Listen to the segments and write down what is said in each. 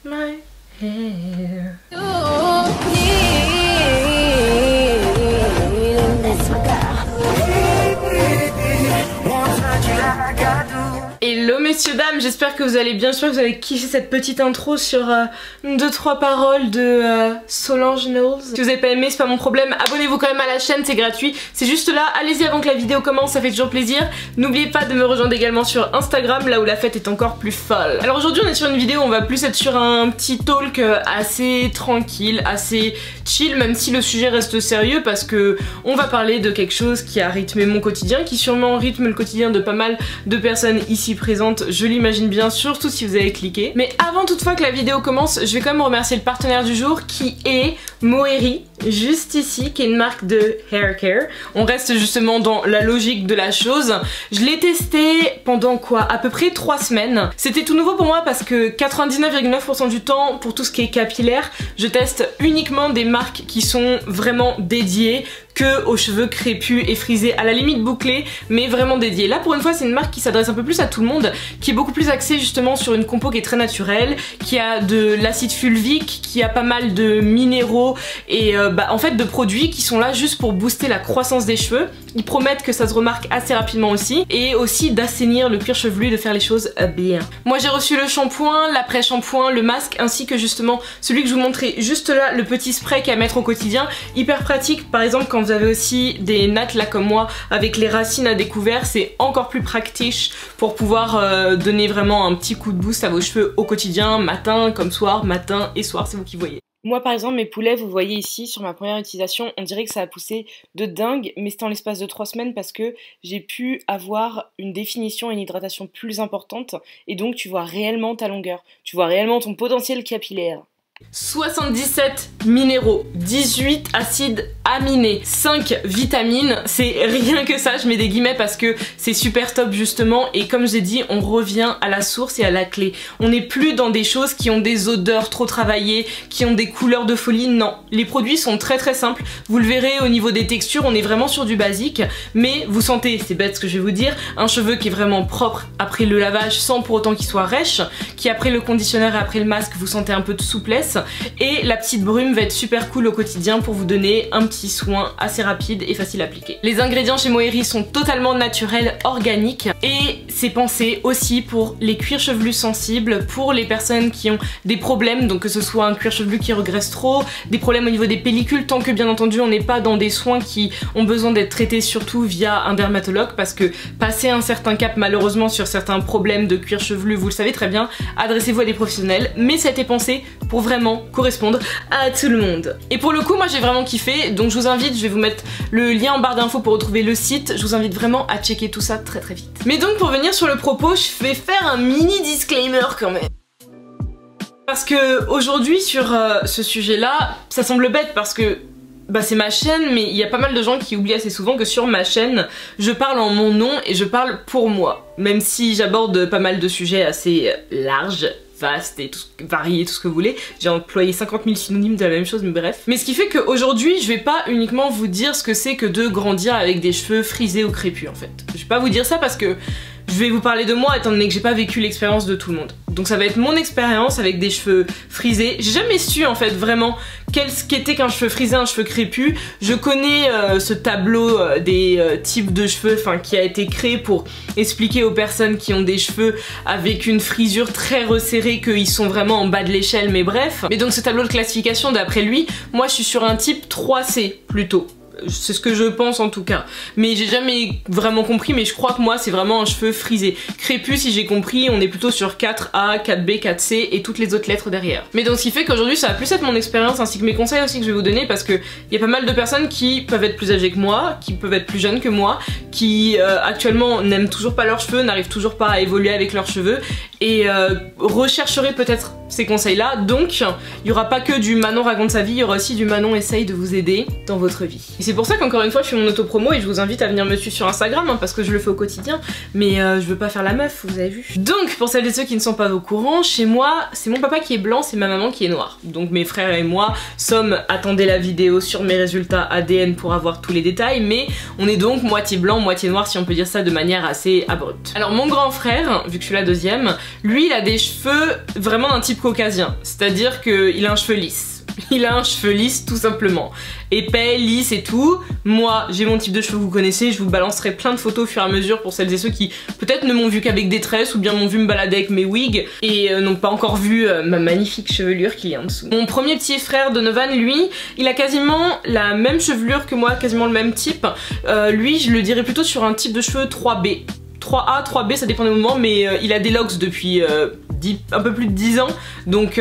my hair. Hello messieurs dames, j'espère que vous allez bien, j'espère que vous avez kiffé cette petite intro sur 2-3 paroles de Solange Knowles. Si vous n'avez pas aimé, c'est pas mon problème, abonnez-vous quand même à la chaîne, c'est gratuit, c'est juste là, allez-y avant que la vidéo commence, ça fait toujours plaisir. N'oubliez pas de me rejoindre également sur Instagram, là où la fête est encore plus folle. Alors aujourd'hui on est sur une vidéo où on va plus être sur un petit talk assez tranquille, assez chill, même si le sujet reste sérieux parce que on va parler de quelque chose qui a rythmé mon quotidien, qui sûrement rythme le quotidien de pas mal de personnes ici présentes, je l'imagine bien, surtout si vous avez cliqué. Mais avant toutefois que la vidéo commence, je vais quand même remercier le partenaire du jour qui est Moeri, juste ici, qui est une marque de hair care. On reste justement dans la logique de la chose. Je l'ai testé pendant quoi, à peu près 3 semaines. C'était tout nouveau pour moi parce que 99,9% du temps, pour tout ce qui est capillaire, je teste uniquement des marques qui sont vraiment dédiées que aux cheveux crépus et frisés, à la limite bouclés, mais vraiment dédiés. Là pour une fois c'est une marque qui s'adresse un peu plus à tout le monde, qui est beaucoup plus axée justement sur une compo qui est très naturelle, qui a de l'acide fulvique, qui a pas mal de minéraux et en fait de produits qui sont là juste pour booster la croissance des cheveux. Ils promettent que ça se remarque assez rapidement aussi, et aussi d'assainir le cuir chevelu, de faire les choses bien. Moi j'ai reçu le shampoing, l'après-shampoing, le masque, ainsi que justement celui que je vous montrais juste là, le petit spray qu'à mettre au quotidien, hyper pratique. Par exemple quand vous avez aussi des nattes là comme moi avec les racines à découvert, c'est encore plus pratique pour pouvoir donner vraiment un petit coup de boost à vos cheveux au quotidien, matin comme soir, matin et soir, c'est vous qui voyez. Moi par exemple mes poulets, vous voyez ici sur ma première utilisation, on dirait que ça a poussé de dingue, mais c'est en l'espace de 3 semaines parce que j'ai pu avoir une définition et une hydratation plus importante, et donc tu vois réellement ta longueur, tu vois réellement ton potentiel capillaire. 77 minéraux, 18 acides aminés, 5 vitamines, c'est rien que ça, je mets des guillemets parce que c'est super top justement, et comme j'ai dit, on revient à la source et à la clé. On n'est plus dans des choses qui ont des odeurs trop travaillées, qui ont des couleurs de folie, non. Les produits sont très très simples, vous le verrez au niveau des textures, on est vraiment sur du basique, mais vous sentez, c'est bête ce que je vais vous dire, un cheveu qui est vraiment propre après le lavage sans pour autant qu'il soit rêche, qui après le conditionneur et après le masque, vous sentez un peu de souplesse. Et la petite brume va être super cool au quotidien pour vous donner un petit soin assez rapide et facile à appliquer. Les ingrédients chez Moeri sont totalement naturels, organiques, et c'est pensé aussi pour les cuirs chevelus sensibles, pour les personnes qui ont des problèmes, donc que ce soit un cuir chevelu qui regresse trop, des problèmes au niveau des pellicules, tant que bien entendu on n'est pas dans des soins qui ont besoin d'être traités surtout via un dermatologue, parce que passer un certain cap malheureusement sur certains problèmes de cuir chevelu, vous le savez très bien, adressez-vous à des professionnels, mais ça a été pensé pour vraiment correspondre à tout le monde. Et pour le coup moi j'ai vraiment kiffé, donc je vous invite, je vais vous mettre le lien en barre d'infos pour retrouver le site, je vous invite vraiment à checker tout ça très très vite. Mais donc pour venir sur le propos, je vais faire un mini disclaimer quand même. Parce que aujourd'hui sur ce sujet là, ça semble bête parce que c'est ma chaîne, mais il y a pas mal de gens qui oublient assez souvent que sur ma chaîne, je parle en mon nom et je parle pour moi. Même si j'aborde pas mal de sujets assez larges, vaste et varié, tout ce que vous voulez. J'ai employé 50 000 synonymes de la même chose, mais bref. Mais ce qui fait qu'aujourd'hui, je vais pas uniquement vous dire ce que c'est que de grandir avec des cheveux frisés ou crépus en fait. Je vais pas vous dire ça parce que je vais vous parler de moi étant donné que j'ai pas vécu l'expérience de tout le monde. Donc ça va être mon expérience avec des cheveux frisés. J'ai jamais su en fait vraiment qu'est-ce qu'était qu'un cheveu frisé, un cheveu crépus. Je connais ce tableau des types de cheveux qui a été créé pour expliquer aux personnes qui ont des cheveux avec une frisure très resserrée qu'ils sont vraiment en bas de l'échelle, mais bref. Mais donc ce tableau de classification d'après lui, moi je suis sur un type 3C plutôt. C'est ce que je pense en tout cas, mais j'ai jamais vraiment compris, mais je crois que moi c'est vraiment un cheveu frisé. Crépus, si j'ai compris, on est plutôt sur 4A, 4B, 4C et toutes les autres lettres derrière. Mais donc ce qui fait qu'aujourd'hui ça va plus être mon expérience ainsi que mes conseils aussi que je vais vous donner, parce que il y a pas mal de personnes qui peuvent être plus âgées que moi, qui peuvent être plus jeunes que moi, qui actuellement n'aiment toujours pas leurs cheveux, n'arrivent toujours pas à évoluer avec leurs cheveux et rechercheraient peut-être ces conseils là. Donc il y aura pas que du Manon raconte sa vie, il y aura aussi du Manon essaye de vous aider dans votre vie. Et c'est pour ça qu'encore une fois je fais mon auto-promo et je vous invite à venir me suivre sur Instagram parce que je le fais au quotidien, mais je veux pas faire la meuf, vous avez vu. Donc pour celles et ceux qui ne sont pas au courant, chez moi c'est mon papa qui est blanc, c'est ma maman qui est noire. Donc mes frères et moi sommes, attendez la vidéo sur mes résultats ADN pour avoir tous les détails, mais on est donc moitié blanc, moitié noir si on peut dire ça de manière assez abrupte. Alors mon grand frère, vu que je suis la deuxième, lui il a des cheveux vraiment d'un type type caucasien, c'est-à-dire qu'il a un cheveu lisse. Il a un cheveu lisse tout simplement, épais, lisse et tout. Moi j'ai mon type de cheveux, vous connaissez, je vous balancerai plein de photos au fur et à mesure pour celles et ceux qui peut-être ne m'ont vu qu'avec des tresses ou bien m'ont vu me balader avec mes wigs et n'ont pas encore vu ma magnifique chevelure qui est en dessous. Mon premier petit frère Donovan, lui, il a quasiment la même chevelure que moi, quasiment le même type. Lui je le dirais plutôt sur un type de cheveux 3B. 3A, 3B, ça dépend des moments, mais il a des locks depuis un peu plus de 10 ans, donc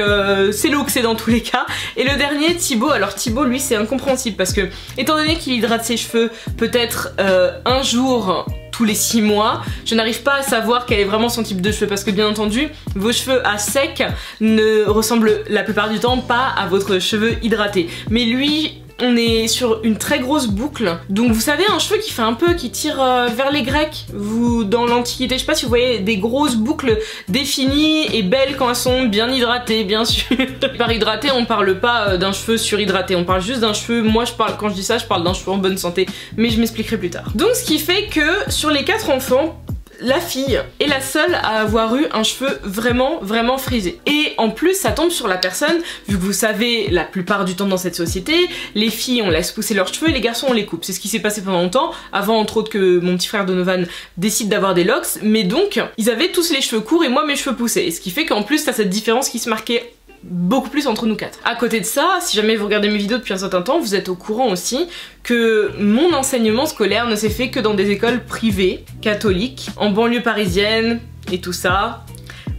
c'est loxé dans tous les cas. Et le dernier, Thibaut, alors Thibaut, lui, c'est incompréhensible parce que, étant donné qu'il hydrate ses cheveux peut-être un jour tous les 6 mois, je n'arrive pas à savoir quel est vraiment son type de cheveux parce que bien entendu, vos cheveux à sec ne ressemblent la plupart du temps pas à votre cheveu hydraté. Mais lui, on est sur une très grosse boucle, donc vous savez un cheveu qui fait un peu, qui tire vers les Grecs, vous dans l'Antiquité, je sais pas si vous voyez des grosses boucles définies et belles quand elles sont bien hydratées, bien sûr. Par hydraté on parle pas d'un cheveu surhydraté, on parle juste d'un cheveu, moi je parle, quand je dis ça je parle d'un cheveu en bonne santé, mais je m'expliquerai plus tard. Donc ce qui fait que sur les 4 enfants, la fille est la seule à avoir eu un cheveu vraiment frisé. Et en plus ça tombe sur la personne, vu que vous savez la plupart du temps dans cette société, les filles on laisse pousser leurs cheveux et les garçons on les coupe. C'est ce qui s'est passé pendant longtemps, avant entre autres que mon petit frère Donovan décide d'avoir des locks, mais donc ils avaient tous les cheveux courts et moi mes cheveux poussés. Et ce qui fait qu'en plus t'as cette différence qui se marquait beaucoup plus entre nous 4. À côté de ça, si jamais vous regardez mes vidéos depuis un certain temps, vous êtes au courant aussi que mon enseignement scolaire ne s'est fait que dans des écoles privées, catholiques, en banlieue parisienne et tout ça,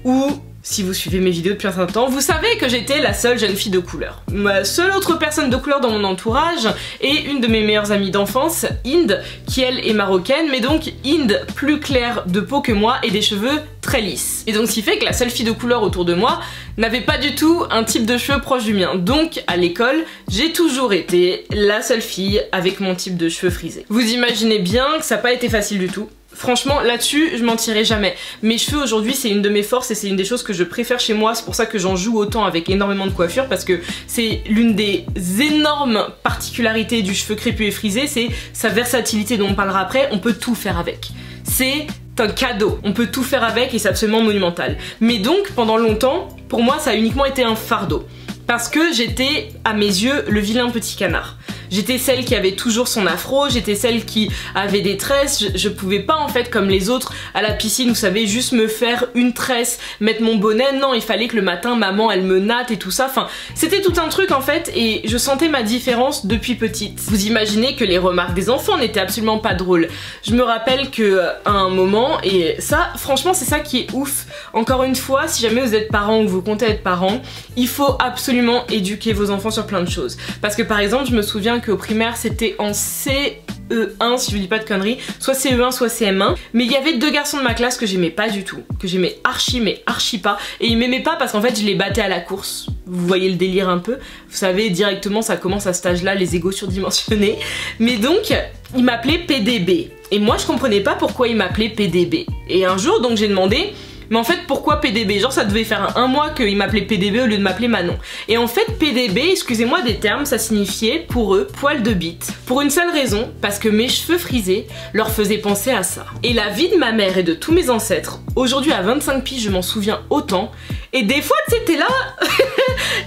où, si vous suivez mes vidéos depuis un certain temps, vous savez que j'étais la seule jeune fille de couleur. Ma seule autre personne de couleur dans mon entourage est une de mes meilleures amies d'enfance, Inde, qui elle est marocaine, mais donc Inde plus claire de peau que moi et des cheveux très lisses. Et donc ce qui fait que la seule fille de couleur autour de moi n'avait pas du tout un type de cheveux proche du mien. Donc à l'école, j'ai toujours été la seule fille avec mon type de cheveux frisés. Vous imaginez bien que ça n'a pas été facile du tout. Franchement, là-dessus, je mentirai jamais. Mes cheveux aujourd'hui, c'est une de mes forces et c'est une des choses que je préfère chez moi. C'est pour ça que j'en joue autant avec énormément de coiffure, parce que c'est l'une des énormes particularités du cheveu crépus et frisé, c'est sa versatilité dont on parlera après. On peut tout faire avec. C'est un cadeau, on peut tout faire avec et c'est absolument monumental. Mais donc, pendant longtemps, pour moi, ça a uniquement été un fardeau. Parce que j'étais, à mes yeux, le vilain petit canard. J'étais celle qui avait toujours son afro, j'étais celle qui avait des tresses, je pouvais pas en fait comme les autres à la piscine, vous savez, juste me faire une tresse, mettre mon bonnet, non, il fallait que le matin maman elle me natte et tout ça, enfin c'était tout un truc en fait et je sentais ma différence depuis petite. Vous imaginez que les remarques des enfants n'étaient absolument pas drôles. Je me rappelle que à un moment, et ça franchement c'est ça qui est ouf, encore une fois, si jamais vous êtes parent ou vous comptez être parent, il faut absolument éduquer vos enfants sur plein de choses. Parce que par exemple je me souviens qu'au primaire c'était en CE1 si je dis pas de conneries, soit CE1 soit CM1, mais il y avait 2 garçons de ma classe que j'aimais pas du tout, que j'aimais archi mais archi pas, et ils m'aimaient pas parce qu'en fait je les battais à la course. Vous voyez le délire un peu, vous savez directement ça commence à cet âge là, les égos surdimensionnés, mais donc ils m'appelaient PDB, et moi je comprenais pas pourquoi ils m'appelaient PDB, et un jour donc j'ai demandé mais en fait pourquoi PDB? Genre ça devait faire un mois qu'il m'appelait PDB au lieu de m'appeler Manon. Et en fait PDB, excusez-moi des termes, ça signifiait pour eux poil de bite. Pour une seule raison, parce que mes cheveux frisés leur faisaient penser à ça. Et la vie de ma mère et de tous mes ancêtres, aujourd'hui à 25 piges je m'en souviens autant. Et des fois tu sais t'es là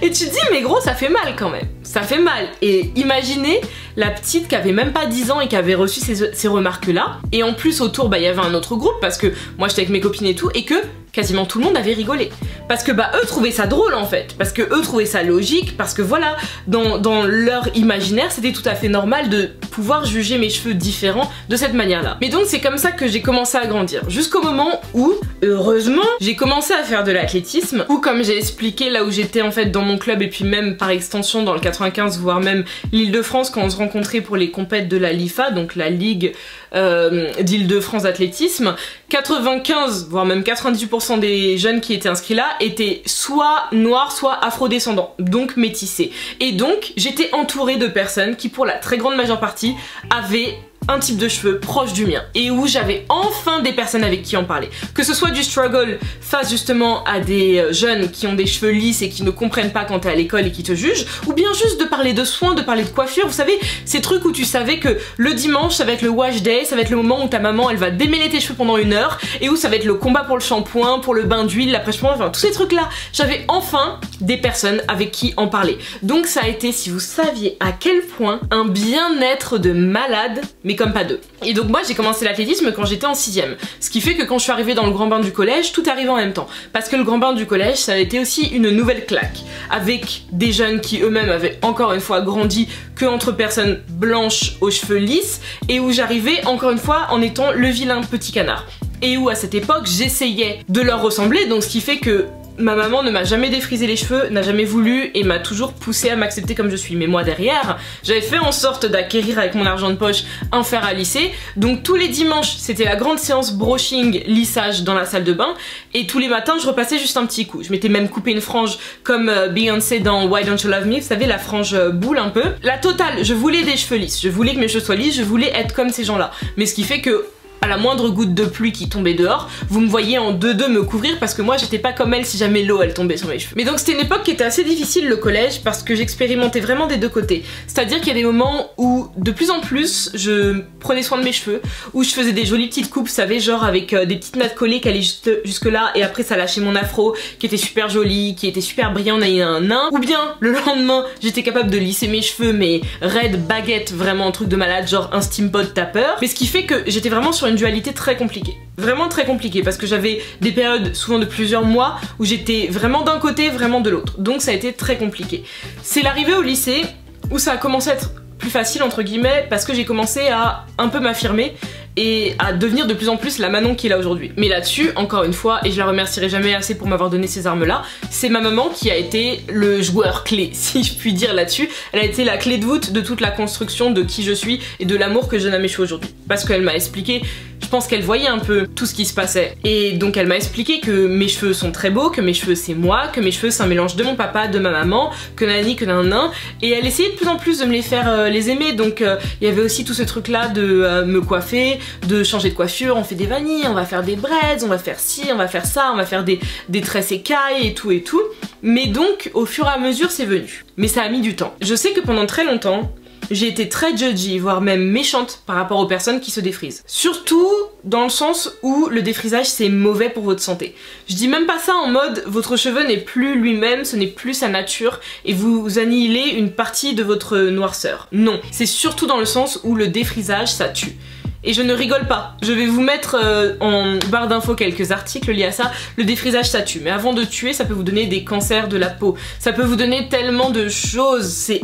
et tu te dis mais gros ça fait mal quand même. Ça fait mal. Et imaginez la petite qui avait même pas 10 ans et qui avait reçu ces remarques là. Et en plus autour bah il y avait un autre groupe parce que moi j'étais avec mes copines et tout et que quasiment tout le monde avait rigolé. Parce que bah eux trouvaient ça drôle en fait. Parce que eux trouvaient ça logique. Parce que voilà, dans leur imaginaire c'était tout à fait normal de pouvoir juger mes cheveux différents de cette manière là. Mais donc c'est comme ça que j'ai commencé à grandir. Jusqu'au moment où, heureusement, j'ai commencé à faire de l'athlétisme. Ou comme j'ai expliqué là où j'étais en fait dans mon club et puis même par extension dans le 95 voire même l'Île-de-France quand on se rencontrait pour les compètes de la LIFA, donc la Ligue d'Île-de-France d'athlétisme, 95 voire même 98% des jeunes qui étaient inscrits là étaient soit noirs soit afrodescendants, donc métissés. Et donc j'étais entourée de personnes qui pour la très grande majeure partie avaient un type de cheveux proche du mien et où j'avais enfin des personnes avec qui en parler. Que ce soit du struggle face justement à des jeunes qui ont des cheveux lisses et qui ne comprennent pas quand t'es à l'école et qui te jugent, ou bien juste de parler de soins, de parler de coiffure, vous savez, ces trucs où tu savais que le dimanche ça va être le wash day, ça va être le moment où ta maman elle va démêler tes cheveux pendant 1 heure et où ça va être le combat pour le shampoing, pour le bain d'huile, l'après-shampoing, enfin tous ces trucs là. J'avais enfin des personnes avec qui en parler. Donc ça a été, si vous saviez à quel point, un bien-être de malade, mais comme pas deux. Et donc moi j'ai commencé l'athlétisme quand j'étais en 6ème, ce qui fait que quand je suis arrivée dans le grand bain du collège, tout arrivait en même temps. Parce que le grand bain du collège, ça a été aussi une nouvelle claque, avec des jeunes qui eux-mêmes avaient encore une fois grandi que entre personnes blanches aux cheveux lisses, et où j'arrivais encore une fois en étant le vilain petit canard. Et où à cette époque j'essayais de leur ressembler, donc ce qui fait que ma maman ne m'a jamais défrisé les cheveux, n'a jamais voulu et m'a toujours poussé à m'accepter comme je suis. Mais moi derrière, j'avais fait en sorte d'acquérir avec mon argent de poche un fer à lisser. Donc tous les dimanches, c'était la grande séance brushing, lissage dans la salle de bain. Et tous les matins, je repassais juste un petit coup. Je m'étais même coupé une frange comme Beyoncé dans Why Don't You Love Me. Vous savez, la frange boule un peu. La totale, je voulais des cheveux lisses. Je voulais que mes cheveux soient lisses, je voulais être comme ces gens-là. Mais ce qui fait que à la moindre goutte de pluie qui tombait dehors, vous me voyez en 2-2 me couvrir parce que moi j'étais pas comme elle si jamais l'eau elle tombait sur mes cheveux. Mais donc c'était une époque qui était assez difficile, le collège, parce que j'expérimentais vraiment des deux côtés. C'est-à-dire qu'il y a des moments où de plus en plus je prenais soin de mes cheveux, où je faisais des jolies petites coupes, vous savez, genre avec des petites nattes collées qui allaient jusque là et après ça lâchait mon afro qui était super joli, qui était super brillant, on a eu un nain. Ou bien le lendemain j'étais capable de lisser mes cheveux mais raide, baguette, vraiment un truc de malade, genre un steampod tapeur. Mais ce qui fait que j'étais vraiment sur une dualité très compliquée. Vraiment très compliquée parce que j'avais des périodes souvent de plusieurs mois où j'étais vraiment d'un côté, vraiment de l'autre. Donc ça a été très compliqué. C'est l'arrivée au lycée où ça a commencé à être plus facile entre guillemets parce que j'ai commencé à un peu m'affirmer et à devenir de plus en plus la Manon qui est là aujourd'hui. Mais là-dessus, encore une fois, et je la remercierai jamais assez pour m'avoir donné ces armes-là, c'est ma maman qui a été le joueur clé, si je puis dire là-dessus. Elle a été la clé de voûte de toute la construction de qui je suis et de l'amour que je donne à mes cheveux aujourd'hui. Parce qu'elle m'a expliqué, je pense qu'elle voyait un peu tout ce qui se passait. Et donc elle m'a expliqué que mes cheveux sont très beaux, que mes cheveux c'est moi, que mes cheveux c'est un mélange de mon papa, de ma maman, que nanani, que nanan. Et elle essayait de plus en plus de me les faire les aimer. Donc il y avait aussi tout ce truc-là de me coiffer, de changer de coiffure, on fait des vanilles, on va faire des braids, on va faire ci, on va faire ça, on va faire des tresses écailles et tout et tout. Mais donc au fur et à mesure c'est venu. Mais ça a mis du temps. Je sais que pendant très longtemps, j'ai été très judgy, voire même méchante par rapport aux personnes qui se défrisent. Surtout dans le sens où le défrisage c'est mauvais pour votre santé. Je dis même pas ça en mode votre cheveu n'est plus lui-même, ce n'est plus sa nature et vous annihilez une partie de votre noirceur. Non, c'est surtout dans le sens où le défrisage ça tue. Et je ne rigole pas, je vais vous mettre en barre d'infos quelques articles liés à ça. Le défrisage ça tue, mais avant de tuer ça peut vous donner des cancers de la peau. Ça peut vous donner tellement de choses, c'est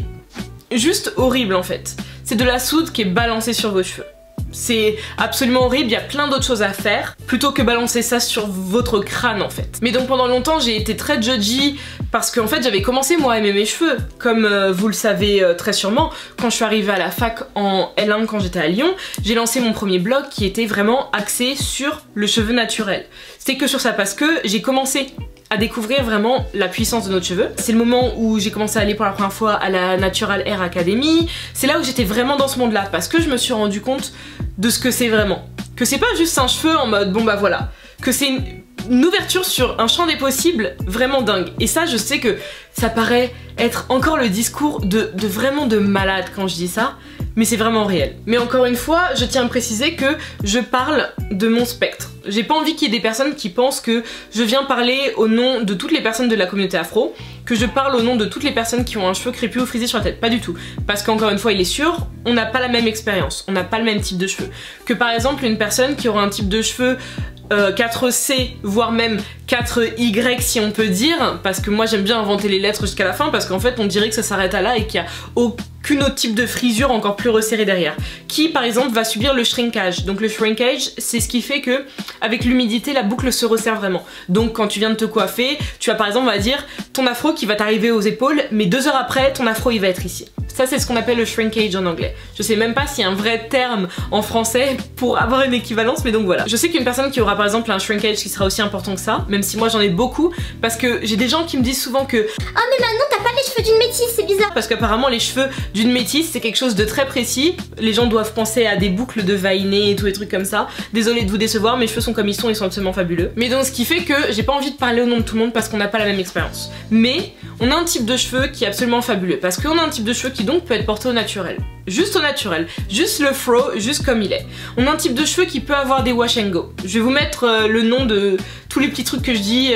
juste horrible en fait. C'est de la soude qui est balancée sur vos cheveux. C'est absolument horrible, il y a plein d'autres choses à faire plutôt que balancer ça sur votre crâne en fait. Mais donc pendant longtemps j'ai été très judgy parce qu'en fait j'avais commencé moi à aimer mes cheveux. Comme vous le savez très sûrement, quand je suis arrivée à la fac en L1 quand j'étais à Lyon, j'ai lancé mon premier blog qui était vraiment axé sur le cheveu naturel. C'était que sur ça parce que j'ai commencé à découvrir vraiment la puissance de notre cheveu. C'est le moment où j'ai commencé à aller pour la première fois à la Natural Hair Academy. C'est là où j'étais vraiment dans ce monde-là parce que je me suis rendu compte de ce que c'est vraiment. Que c'est pas juste un cheveu en mode bon bah voilà. Que c'est une ouverture sur un champ des possibles vraiment dingue. Et ça, je sais que ça paraît être encore le discours de vraiment de malade quand je dis ça, mais c'est vraiment réel. Mais encore une fois, je tiens à préciser que je parle de mon spectre. J'ai pas envie qu'il y ait des personnes qui pensent que je viens parler au nom de toutes les personnes de la communauté afro, que je parle au nom de toutes les personnes qui ont un cheveu crépus ou frisé sur la tête. Pas du tout. Parce qu'encore une fois, il est sûr, on n'a pas la même expérience, on n'a pas le même type de cheveux. Que par exemple, une personne qui aura un type de cheveux 4C, voire même 4Y si on peut dire, parce que moi j'aime bien inventer les lettres jusqu'à la fin, parce qu'en fait on dirait que ça s'arrête à là et qu'il n'y a aucun autre type de frisure encore plus resserrée derrière. Qui par exemple va subir le shrinkage. Donc le shrinkage c'est ce qui fait que avec l'humidité la boucle se resserre vraiment. Donc quand tu viens de te coiffer, tu as par exemple on va dire ton afro qui va t'arriver aux épaules, mais 2 heures après ton afro il va être ici. Ça c'est ce qu'on appelle le shrinkage en anglais. Je sais même pas s'il y a un vrai terme en français pour avoir une équivalence, mais donc voilà. Je sais qu'une personne qui aura par exemple un shrinkage qui sera aussi important que ça, même si moi j'en ai beaucoup, parce que j'ai des gens qui me disent souvent que ah mais maintenant t'as pas les cheveux d'une métisse, c'est bizarre. Parce qu'apparemment les cheveux d'une métisse c'est quelque chose de très précis. Les gens doivent penser à des boucles de vainé et tous les trucs comme ça. Désolée de vous décevoir, mes cheveux sont comme ils sont absolument fabuleux. Mais donc ce qui fait que j'ai pas envie de parler au nom de tout le monde parce qu'on n'a pas la même expérience. Mais on a un type de cheveux qui est absolument fabuleux parce qu'on a un type de cheveux qui donc peut être porté au naturel. Juste au naturel, juste le fro, juste comme il est. On a un type de cheveux qui peut avoir des wash and go. Je vais vous mettre le nom de tous les petits trucs que je dis,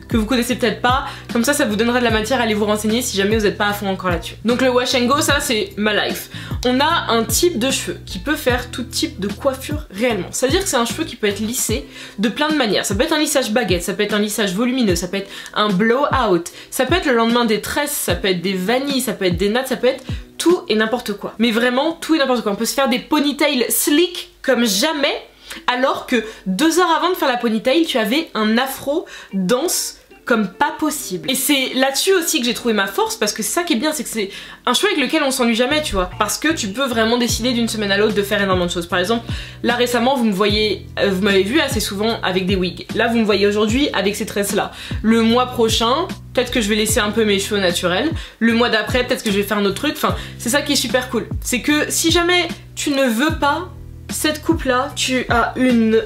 que vous connaissez peut-être pas, comme ça vous donnera de la matière à aller vous renseigner si jamais vous n'êtes pas à fond encore là-dessus. Donc le wash and go, ça c'est ma life. On a un type de cheveux qui peut faire tout type de coiffure réellement. C'est-à-dire que c'est un cheveu qui peut être lissé de plein de manières. Ça peut être un lissage baguette, ça peut être un lissage volumineux, ça peut être un blow-out, ça peut être le lendemain des tresses, ça peut être des vanilles, ça peut être des nattes, ça peut être tout et n'importe quoi. Mais vraiment tout et n'importe quoi. On peut se faire des ponytails slick comme jamais, alors que 2 heures avant de faire la ponytail, tu avais un afro dense comme pas possible. Et c'est là-dessus aussi que j'ai trouvé ma force, parce que c'est ça qui est bien, c'est que c'est un cheveu avec lequel on s'ennuie jamais, tu vois. Parce que tu peux vraiment décider d'une semaine à l'autre de faire énormément de choses. Par exemple, là récemment, vous me voyez, vous m'avez vu assez souvent avec des wigs. Là, vous me voyez aujourd'hui avec ces tresses-là. Le mois prochain, peut-être que je vais laisser un peu mes cheveux naturels. Le mois d'après, peut-être que je vais faire un autre truc. Enfin, c'est ça qui est super cool. C'est que si jamais tu ne veux pas cette coupe-là, tu as une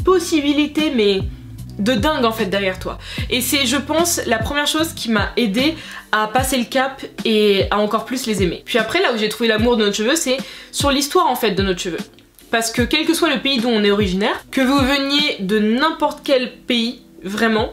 possibilité, mais de dingue en fait derrière toi. Et c'est, je pense, la première chose qui m'a aidé à passer le cap et à encore plus les aimer. Puis après, là où j'ai trouvé l'amour de notre cheveu, c'est sur l'histoire en fait de notre cheveu. Parce que quel que soit le pays dont on est originaire, que vous veniez de n'importe quel pays, vraiment,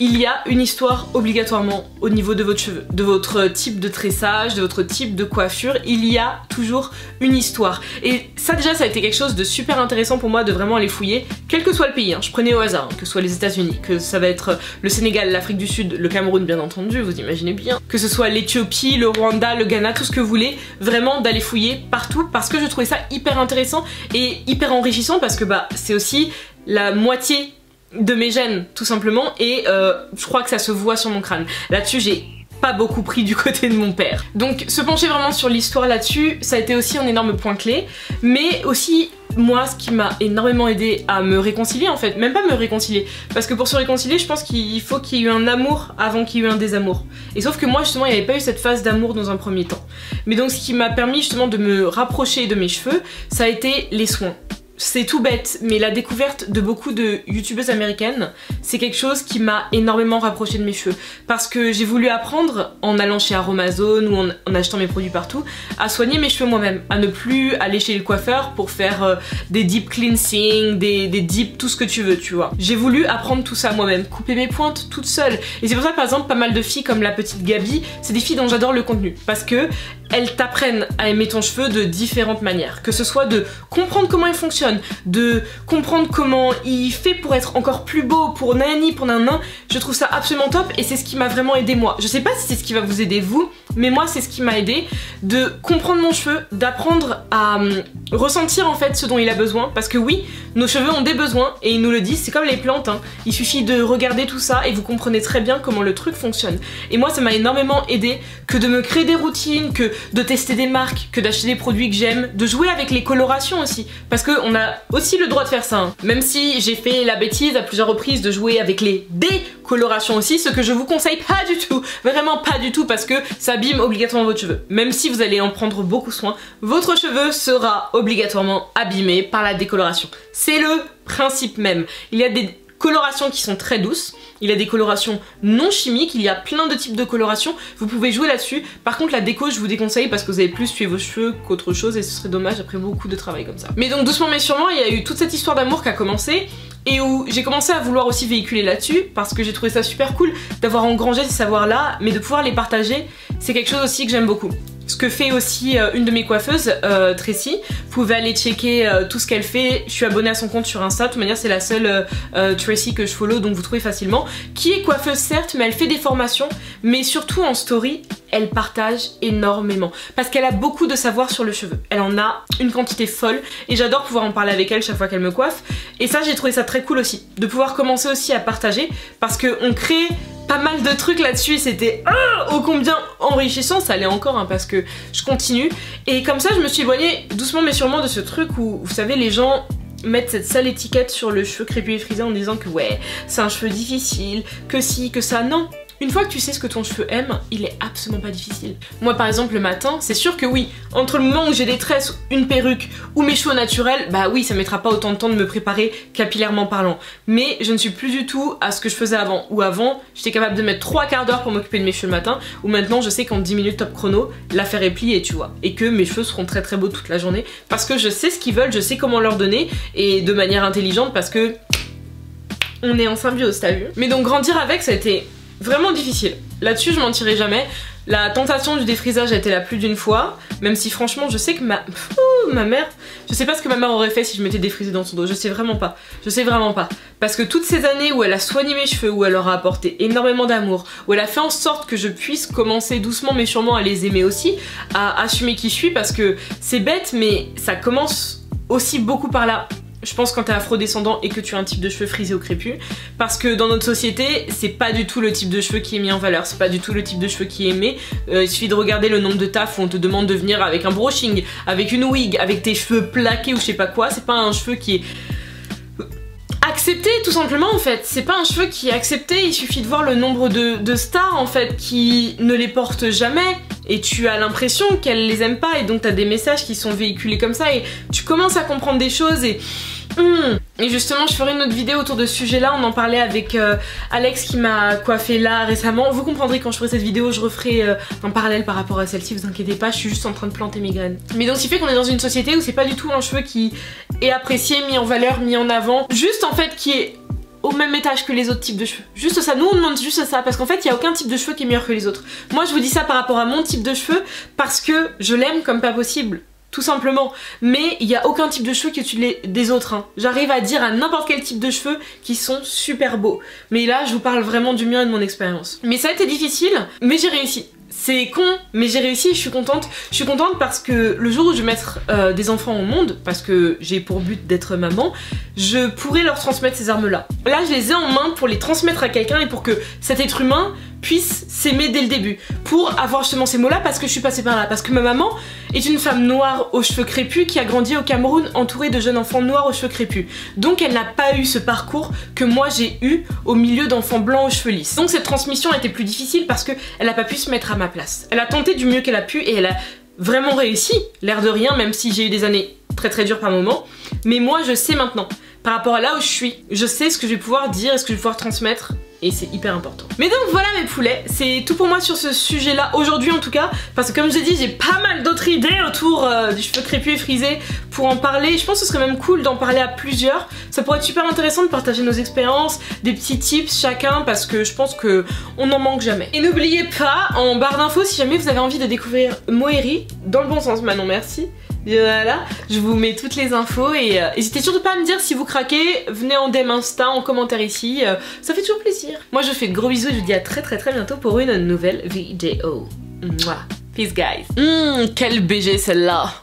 il y a une histoire obligatoirement au niveau de votre cheveu, de votre type de tressage, de votre type de coiffure, il y a toujours une histoire. Et ça déjà, ça a été quelque chose de super intéressant pour moi de vraiment aller fouiller, quel que soit le pays, hein. Je prenais au hasard, hein, que ce soit les États-Unis, que ça va être le Sénégal, l'Afrique du Sud, le Cameroun bien entendu, vous imaginez bien, que ce soit l'Éthiopie, le Rwanda, le Ghana, tout ce que vous voulez, vraiment d'aller fouiller partout parce que je trouvais ça hyper intéressant et hyper enrichissant parce que bah c'est aussi la moitié de mes gènes tout simplement et je crois que ça se voit sur mon crâne. Là-dessus j'ai pas beaucoup pris du côté de mon père. Donc se pencher vraiment sur l'histoire là-dessus, ça a été aussi un énorme point clé, mais aussi moi ce qui m'a énormément aidé à me réconcilier en fait, même pas me réconcilier, parce que pour se réconcilier je pense qu'il faut qu'il y ait eu un amour avant qu'il y ait eu un désamour. Et sauf que moi justement il n'y avait pas eu cette phase d'amour dans un premier temps. Mais donc ce qui m'a permis justement de me rapprocher de mes cheveux, ça a été les soins. C'est tout bête, mais la découverte de beaucoup de youtubeuses américaines, c'est quelque chose qui m'a énormément rapproché de mes cheveux. Parce que j'ai voulu apprendre, en allant chez Aromazone ou en achetant mes produits partout, à soigner mes cheveux moi-même. À ne plus aller chez le coiffeur pour faire des deep cleansing, des deep tout ce que tu veux, tu vois. J'ai voulu apprendre tout ça moi-même, couper mes pointes toute seule. Et c'est pour ça que par exemple, pas mal de filles comme la petite Gabi, c'est des filles dont j'adore le contenu. Parce que elles t'apprennent à aimer ton cheveu de différentes manières. Que ce soit de comprendre comment il fonctionne, de comprendre comment il fait pour être encore plus beau, pour nanani, pour nanan. Je trouve ça absolument top et c'est ce qui m'a vraiment aidé moi. Je sais pas si c'est ce qui va vous aider vous, mais moi c'est ce qui m'a aidé de comprendre mon cheveu, d'apprendre à ressentir en fait ce dont il a besoin. Parce que oui, nos cheveux ont des besoins et ils nous le disent, c'est comme les plantes, hein. Il suffit de regarder tout ça et vous comprenez très bien comment le truc fonctionne. Et moi ça m'a énormément aidé que de me créer des routines, que de tester des marques, que d'acheter des produits que j'aime, de jouer avec les colorations aussi. Parce qu'on a aussi le droit de faire ça, hein. Même si j'ai fait la bêtise à plusieurs reprises de jouer avec les décolorations aussi, ce que je vous conseille pas du tout, vraiment pas du tout, parce que ça abîme obligatoirement votre cheveu. Même si vous allez en prendre beaucoup soin, votre cheveu sera obligatoirement abîmé par la décoloration. C'est le principe même. Il y a des colorations qui sont très douces, il y a des colorations non chimiques, il y a plein de types de colorations, vous pouvez jouer là-dessus. Par contre la déco je vous déconseille parce que vous allez plus tuer vos cheveux qu'autre chose et ce serait dommage après beaucoup de travail comme ça. Mais donc doucement mais sûrement il y a eu toute cette histoire d'amour qui a commencé et où j'ai commencé à vouloir aussi véhiculer là-dessus parce que j'ai trouvé ça super cool d'avoir engrangé ces savoirs là, mais de pouvoir les partager, c'est quelque chose aussi que j'aime beaucoup. Ce que fait aussi une de mes coiffeuses, Tracy. Vous pouvez aller checker tout ce qu'elle fait. Je suis abonnée à son compte sur Insta. De toute manière, c'est la seule Tracy que je follow, donc vous trouvez facilement. Qui est coiffeuse certes, mais elle fait des formations. Mais surtout en story, elle partage énormément. Parce qu'elle a beaucoup de savoir sur le cheveu. Elle en a une quantité folle. Et j'adore pouvoir en parler avec elle chaque fois qu'elle me coiffe. Et ça, j'ai trouvé ça très cool aussi. De pouvoir commencer aussi à partager. Parce qu'on crée pas mal de trucs là-dessus, c'était ô combien enrichissant, ça l'est encore hein, parce que je continue. Et comme ça je me suis éloignée doucement mais sûrement de ce truc où vous savez les gens mettre cette sale étiquette sur le cheveu crépus et frisé en disant que ouais c'est un cheveu difficile, que si, que ça, non. Une fois que tu sais ce que ton cheveu aime, il est absolument pas difficile. Moi par exemple le matin, c'est sûr que oui, entre le moment où j'ai des tresses, une perruque ou mes cheveux naturels, bah oui ça mettra pas autant de temps de me préparer capillairement parlant. Mais je ne suis plus du tout à ce que je faisais avant. Ou avant, j'étais capable de mettre 3 quarts d'heure pour m'occuper de mes cheveux le matin, ou maintenant je sais qu'en 10 minutes top chrono, l'affaire est pliée tu vois. Et que mes cheveux seront très très beaux toute la journée parce que je sais ce qu'ils veulent, je sais comment leur donner et de manière intelligente parce que on est en symbiose, t'as vu. Mais donc grandir avec ça a été vraiment difficile. Là-dessus, je mentirai jamais. La tentation du défrisage a été là plus d'une fois, même si franchement, je sais que ma mère... Je sais pas ce que ma mère aurait fait si je m'étais défrisée dans son dos, je sais vraiment pas. Je sais vraiment pas. Parce que toutes ces années où elle a soigné mes cheveux, où elle leur a apporté énormément d'amour, où elle a fait en sorte que je puisse commencer doucement mais sûrement à les aimer aussi, à assumer qui je suis, parce que c'est bête, mais ça commence aussi beaucoup par là. Je pense quand t'es afrodescendant et que tu as un type de cheveux frisé au crépus, parce que dans notre société c'est pas du tout le type de cheveux qui est mis en valeur, c'est pas du tout le type de cheveux qui est aimé. Il suffit de regarder le nombre de tafs où on te demande de venir avec un brushing, avec une wig, avec tes cheveux plaqués ou je sais pas quoi. C'est pas un cheveu qui est accepté tout simplement en fait, c'est pas un cheveu qui est accepté. Il suffit de voir le nombre de stars en fait qui ne les portent jamais et tu as l'impression qu'elles les aiment pas et donc t'as des messages qui sont véhiculés comme ça et tu commences à comprendre des choses et justement je ferai une autre vidéo autour de ce sujet là, on en parlait avec Alex qui m'a coiffé là récemment. Vous comprendrez quand je ferai cette vidéo, je referai un parallèle par rapport à celle-ci, vous inquiétez pas, je suis juste en train de planter mes graines. Mais donc ce qui fait qu'on est dans une société où c'est pas du tout un cheveu qui est apprécié, mis en valeur, mis en avant, juste en fait qui est au même étage que les autres types de cheveux. Juste ça, nous on demande juste ça parce qu'en fait il n'y a aucun type de cheveux qui est meilleur que les autres. Moi je vous dis ça par rapport à mon type de cheveux parce que je l'aime comme pas possible. Tout simplement, mais il n'y a aucun type de cheveux qui est au-dessus des autres hein. J'arrive à dire à n'importe quel type de cheveux qui sont super beaux. Mais là je vous parle vraiment du mien et de mon expérience. Mais ça a été difficile, mais j'ai réussi. C'est con, mais j'ai réussi et je suis contente. Je suis contente parce que le jour où je vais mettre des enfants au monde, parce que j'ai pour but d'être maman, je pourrais leur transmettre ces armes-là. Là, je les ai en main pour les transmettre à quelqu'un et pour que cet être humain puisse s'aimer dès le début. Pour avoir justement ces mots-là parce que je suis passée par là. Parce que ma maman est une femme noire aux cheveux crépus qui a grandi au Cameroun entourée de jeunes enfants noirs aux cheveux crépus. Donc elle n'a pas eu ce parcours que moi j'ai eu au milieu d'enfants blancs aux cheveux lisses. Donc cette transmission a été plus difficile parce qu'elle n'a pas pu se mettre à ma place. Elle a tenté du mieux qu'elle a pu et elle a vraiment réussi, l'air de rien, même si j'ai eu des années très très dures par moments. Mais moi je sais maintenant, par rapport à là où je suis, je sais ce que je vais pouvoir dire et ce que je vais pouvoir transmettre. Et c'est hyper important. Mais donc voilà mes poulets, c'est tout pour moi sur ce sujet là aujourd'hui en tout cas. Parce que comme je vous ai dit, j'ai pas mal d'autres idées autour du cheveu crépus et frisé pour en parler. Je pense que ce serait même cool d'en parler à plusieurs. Ça pourrait être super intéressant de partager nos expériences, des petits tips chacun parce que je pense que on n'en manque jamais. Et n'oubliez pas, en barre d'infos, si jamais vous avez envie de découvrir Moeri, dans le bon sens Manon, merci. Voilà, je vous mets toutes les infos et n'hésitez surtout pas à me dire si vous craquez, venez en DM Insta, en commentaire ici, ça fait toujours plaisir. Moi je vous fais de gros bisous et je vous dis à très bientôt pour une nouvelle vidéo. Mouah. Peace guys. Quelle BG celle-là.